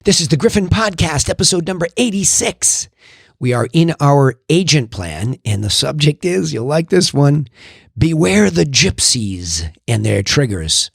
This is the Griffin Podcast, episode number 86. We are in our agent plan, and the subject is, you'll like this one, beware the gypsies and their triggers.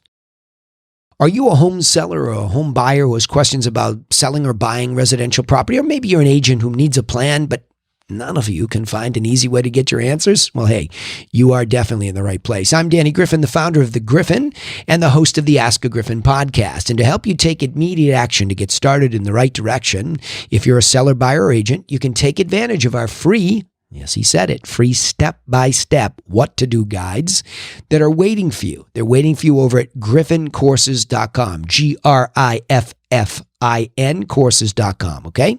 Are you a home seller or a home buyer who has questions about selling or buying residential property? Or maybe you're an agent who needs a plan, but none of you can find an easy way to get your answers? Well, hey, you are definitely in the right place. I'm Danny Griffin, the founder of The Griffin and the host of the Ask-A-Griffin podcast. And to help you take immediate action to get started in the right direction, if you're a seller, buyer, or agent, you can take advantage of our free, yes, he said it, free step-by-step what-to-do guides that are waiting for you. They're waiting for you over at griffincourses.com, Griffin courses.com, okay?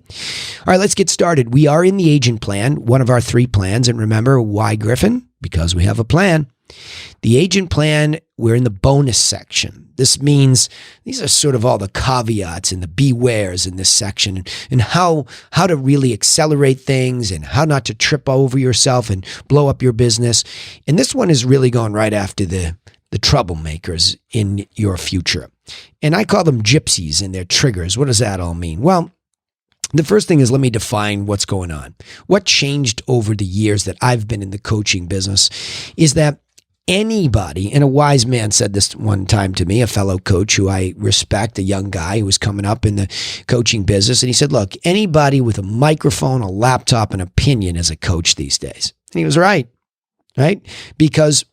All right, let's get started. We are in the agent plan, one of our 3 plans. And remember, why Griffin? Because we have a plan. The agent plan, we're in the bonus section. This means these are sort of all the caveats and the bewares in this section and how to really accelerate things and how not to trip over yourself and blow up your business. And this one is really going right after the troublemakers in your future. And I call them gypsies and their triggers. What does that all mean? Well, the first thing is, let me define what's going on. What changed over the years that I've been in the coaching business is that anybody, and a wise man said this one time to me, a fellow coach who I respect, a young guy who was coming up in the coaching business, and he said, look, anybody with a microphone, a laptop, an opinion is a coach these days. And he was right? Because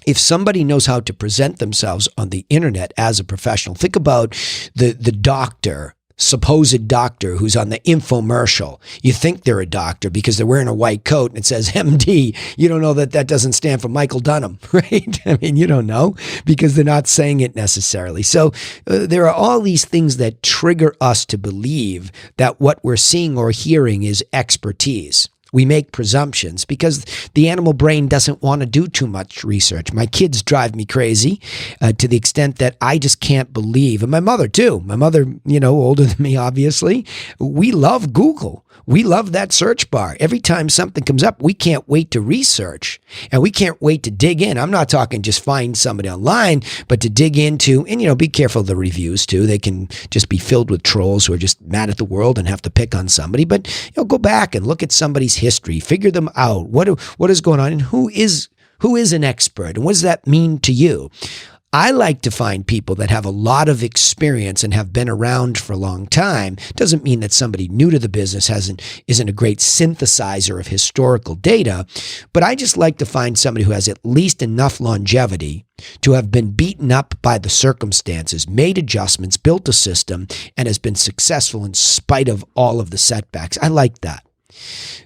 if somebody knows how to present themselves on the internet as a professional, think about the doctor, supposed doctor who's on the infomercial. You think they're a doctor because they're wearing a white coat and it says MD. You don't know that doesn't stand for Michael Dunham, right? I mean, you don't know because they're not saying it necessarily. So there are all these things that trigger us to believe that what we're seeing or hearing is expertise. We make presumptions because the animal brain doesn't want to do too much research. My kids drive me crazy to the extent that I just can't believe, and my mother too. My mother, older than me, obviously. We love Google. We love that search bar. Every time something comes up, we can't wait to research and we can't wait to dig in. I'm not talking just find somebody online, but to dig into, and be careful of the reviews too. They can just be filled with trolls who are just mad at the world and have to pick on somebody. But go back and look at somebody's history, figure them out. What is going on and who is an expert and what does that mean to you? I like to find people that have a lot of experience and have been around for a long time. Doesn't mean that somebody new to the business isn't a great synthesizer of historical data, but I just like to find somebody who has at least enough longevity to have been beaten up by the circumstances, made adjustments, built a system, and has been successful in spite of all of the setbacks. I like that.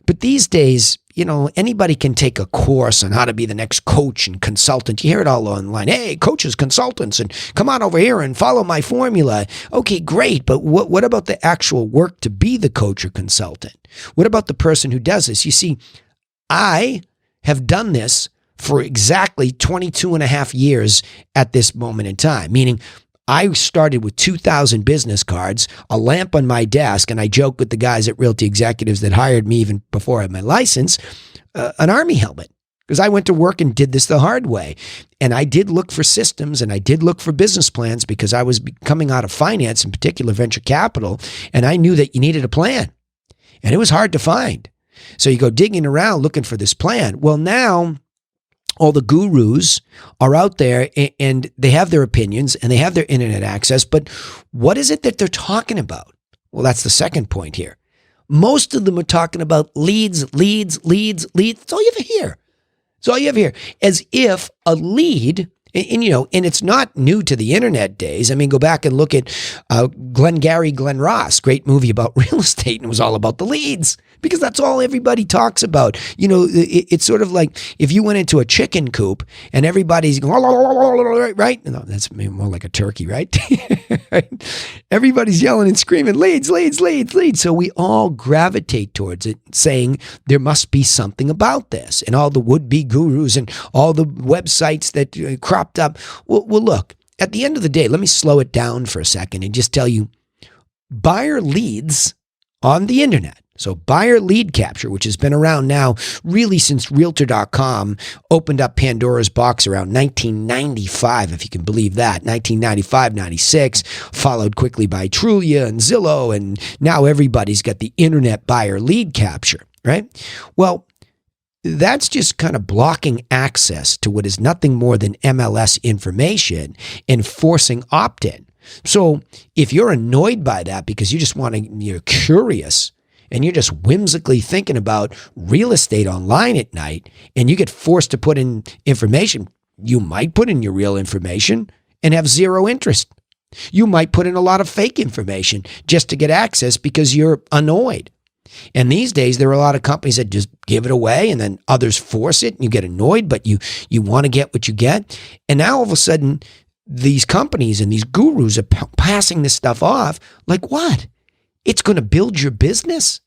But these days, anybody can take a course on how to be the next coach and consultant. You hear it all online. Hey, coaches, consultants, and come on over here and follow my formula. Okay, great. But what about the actual work to be the coach or consultant? What about the person who does this? You see, I have done this for exactly 22 and a half years at this moment in time, meaning I started with 2,000 business cards, a lamp on my desk, and I joke with the guys at Realty Executives that hired me even before I had my license, an Army helmet, because I went to work and did this the hard way. And I did look for systems and I did look for business plans because I was coming out of finance, in particular venture capital, and I knew that you needed a plan. And it was hard to find. So you go digging around looking for this plan. Well, now all the gurus are out there and they have their opinions and they have their internet access, but what is it that they're talking about? Well, that's the second point here. Most of them are talking about leads. That's all you ever hear. That's all you ever hear. As if a lead, and it's not new to the internet days. I mean, go back and look at Glenn Ross, great movie about real estate, and it was all about the leads because that's all everybody talks about. It's sort of like if you went into a chicken coop and everybody's going, right? No, that's more like a turkey, right? Right? Everybody's yelling and screaming, leads. So we all gravitate towards it, saying there must be something about this. And all the would-be gurus and all the websites that cropped up. Well, look, at the end of the day, let me slow it down for a second and just tell you, buyer leads on the internet, So buyer lead capture, which has been around now really since Realtor.com opened up Pandora's box around 1995, if you can believe that. 1995, 96, followed quickly by Trulia and Zillow, and now everybody's got the internet buyer lead capture, right? Well, that's just kind of blocking access to what is nothing more than MLS information and forcing opt-in. So if you're annoyed by that because you're curious, and you're just whimsically thinking about real estate online at night, and you get forced to put in information, you might put in your real information and have zero interest. You might put in a lot of fake information just to get access because you're annoyed. And these days, there are a lot of companies that just give it away and then others force it and you get annoyed, but you want to get what you get. And now all of a sudden, these companies and these gurus are passing this stuff off like what? It's going to build your business?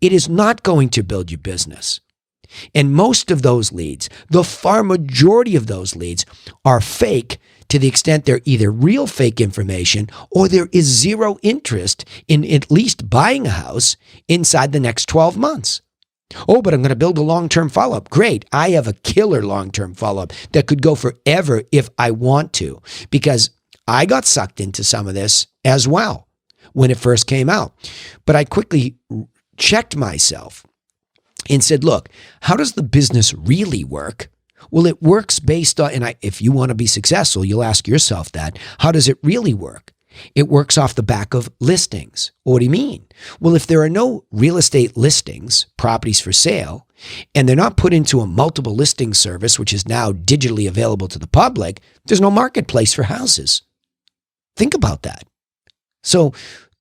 It is not going to build your business. And most of those leads, the far majority of those leads are fake to the extent they're either real fake information or there is zero interest in at least buying a house inside the next 12 months. Oh, but I'm going to build a long-term follow-up. Great. I have a killer long-term follow-up that could go forever if I want to, because I got sucked into some of this as well when it first came out. But I quickly checked myself and said, look, how does the business really work? Well, it works based on, and if you want to be successful, you'll ask yourself that, how does it really work? It works off the back of listings. What do you mean? Well, if there are no real estate listings, properties for sale, and they're not put into a multiple listing service, which is now digitally available to the public, there's no marketplace for houses. Think about that. So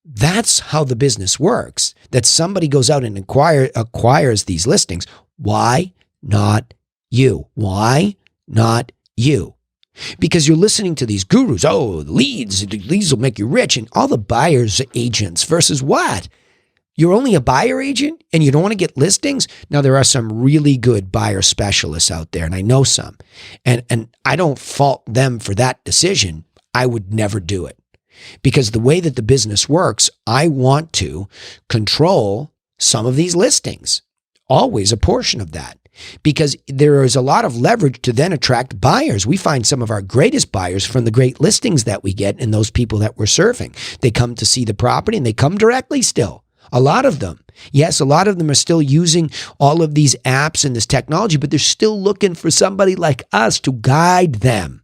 that's how the business works, that somebody goes out and acquires these listings. Why not you? Why not you? Because you're listening to these gurus. Oh, the leads will make you rich. And all the buyer's agents versus what? You're only a buyer agent and you don't want to get listings? Now, there are some really good buyer specialists out there, and I know some. And I don't fault them for that decision. I would never do it. Because the way that the business works, I want to control some of these listings, always a portion of that, because there is a lot of leverage to then attract buyers. We find some of our greatest buyers from the great listings that we get and those people that we're serving. They come to see the property and they come directly still. A lot of them. Yes, a lot of them are still using all of these apps and this technology, but they're still looking for somebody like us to guide them.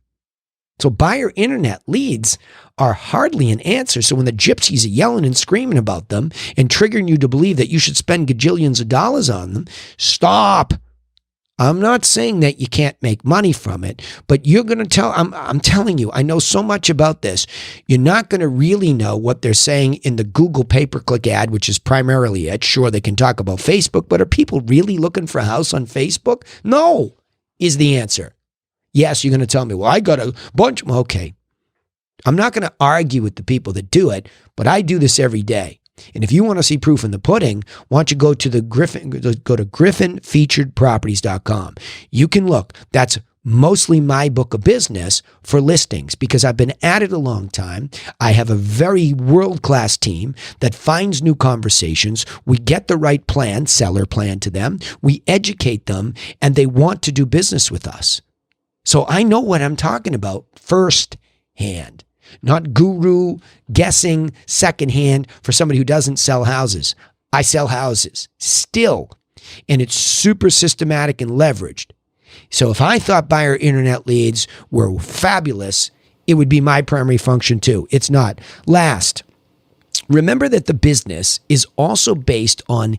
So buyer internet leads are hardly an answer. So when the gypsies are yelling and screaming about them and triggering you to believe that you should spend gajillions of dollars on them, stop. I'm not saying that you can't make money from it, but you're going to I'm telling you, I know so much about this. You're not going to really know what they're saying in the Google pay-per-click ad, which is primarily it. Sure, they can talk about Facebook, but are people really looking for a house on Facebook? No, is the answer. Yes, you're going to tell me, well, I got a bunch. Okay. I'm not going to argue with the people that do it, but I do this every day. And if you want to see proof in the pudding, why don't you go to griffinfeaturedproperties.com. You can look. That's mostly my book of business for listings because I've been at it a long time. I have a very world-class team that finds new conversations. We get the right plan, seller plan to them. We educate them, and they want to do business with us. So I know what I'm talking about firsthand. Not guru guessing secondhand for somebody who doesn't sell houses. I sell houses still, and it's super systematic and leveraged. So if I thought buyer internet leads were fabulous, it would be my primary function too. It's not. Last, remember that the business is also based on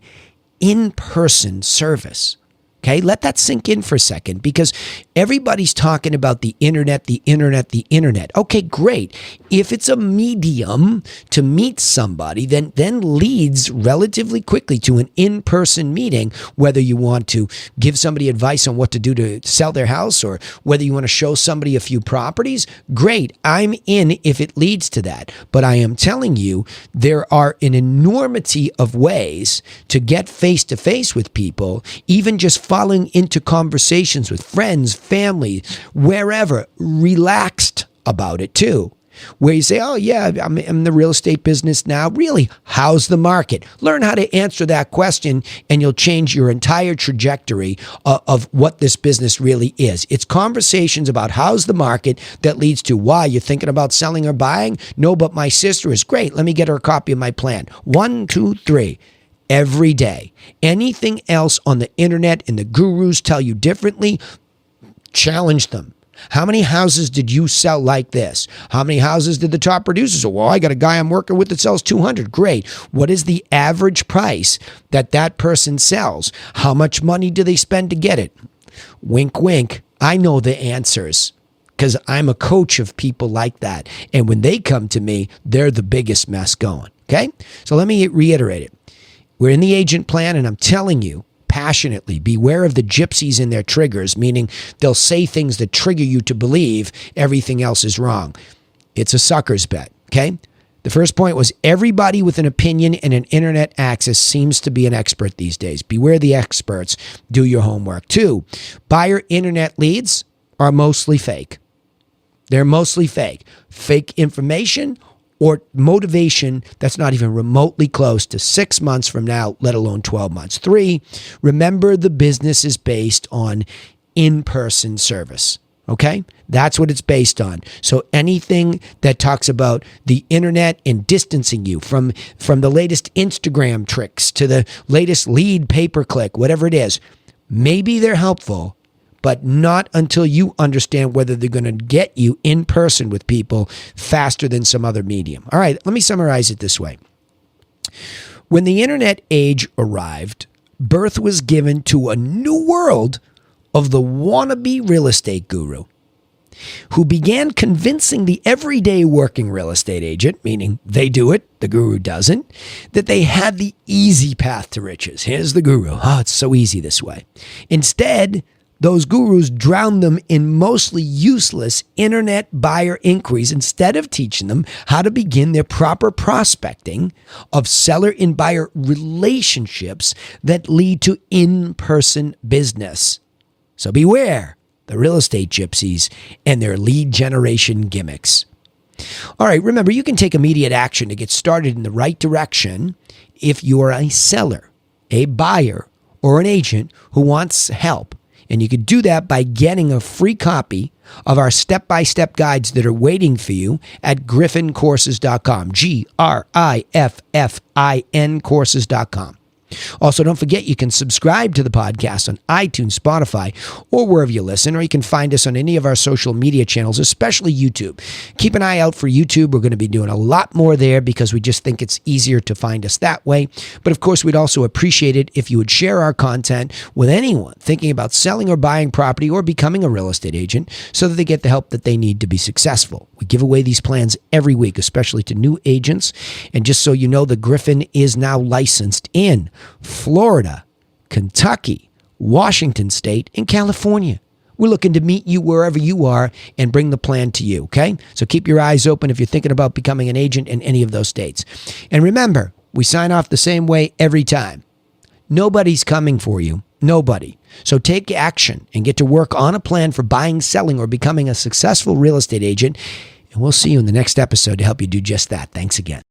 in-person service. Okay, let that sink in for a second because everybody's talking about the internet, the internet, the internet. Okay, great. If it's a medium to meet somebody, then leads relatively quickly to an in-person meeting, whether you want to give somebody advice on what to do to sell their house or whether you want to show somebody a few properties. Great, I'm in if it leads to that. But I am telling you, there are an enormity of ways to get face-to-face with people, even just following into conversations with friends, family, wherever, relaxed about it too. where you say, oh, yeah, I'm in the real estate business now. Really, how's the market? Learn how to answer that question, and you'll change your entire trajectory of what this business really is. It's conversations about how's the market that leads to why you're thinking about selling or buying. No, but my sister is great. Let me get her a copy of my plan. 1, 2, 3. Every day. Anything else on the internet and the gurus tell you differently, challenge them. How many houses did you sell like this? How many houses did the top producers say, well, I got a guy I'm working with that sells 200. Great. What is the average price that person sells? How much money do they spend to get it? Wink, wink. I know the answers because I'm a coach of people like that. And when they come to me, they're the biggest mess going. Okay? So let me reiterate it. We're in the agent plan, and I'm telling you, passionately, beware of the gypsies and their triggers, meaning they'll say things that trigger you to believe everything else is wrong. It's a sucker's bet, okay? The first point was everybody with an opinion and an internet access seems to be an expert these days. Beware the experts. Do your homework. 2, buyer internet leads are mostly fake. They're mostly fake. Fake information or motivation that's not even remotely close to 6 months from now, let alone 12 months. 3, remember the business is based on in-person service, okay? That's what it's based on. So anything that talks about the internet and distancing you from the latest Instagram tricks to the latest lead pay-per-click, whatever it is, maybe they're helpful, but not until you understand whether they're going to get you in person with people faster than some other medium. All right, let me summarize it this way. When the internet age arrived, birth was given to a new world of the wannabe real estate guru who began convincing the everyday working real estate agent, meaning they do it, the guru doesn't, that they had the easy path to riches. Here's the guru. Oh, it's so easy this way. Instead, those gurus drown them in mostly useless internet buyer inquiries instead of teaching them how to begin their proper prospecting of seller and buyer relationships that lead to in-person business. So beware the real estate gypsies and their lead generation gimmicks. All right, remember, you can take immediate action to get started in the right direction if you are a seller, a buyer, or an agent who wants help. And you can do that by getting a free copy of our step-by-step guides that are waiting for you at griffincourses.com, GRIFFIN courses.com. Also, don't forget you can subscribe to the podcast on iTunes, Spotify, or wherever you listen, or you can find us on any of our social media channels, especially YouTube. Keep an eye out for YouTube. We're going to be doing a lot more there because we just think it's easier to find us that way. But of course, we'd also appreciate it if you would share our content with anyone thinking about selling or buying property or becoming a real estate agent so that they get the help that they need to be successful. We give away these plans every week, especially to new agents. And just so you know, the Griffin is now licensed in Florida, Kentucky, Washington State, and California. We're looking to meet you wherever you are and bring the plan to you, okay? So keep your eyes open if you're thinking about becoming an agent in any of those states. And remember, we sign off the same way every time. Nobody's coming for you. Nobody. So take action and get to work on a plan for buying, selling, or becoming a successful real estate agent. And we'll see you in the next episode to help you do just that. Thanks again.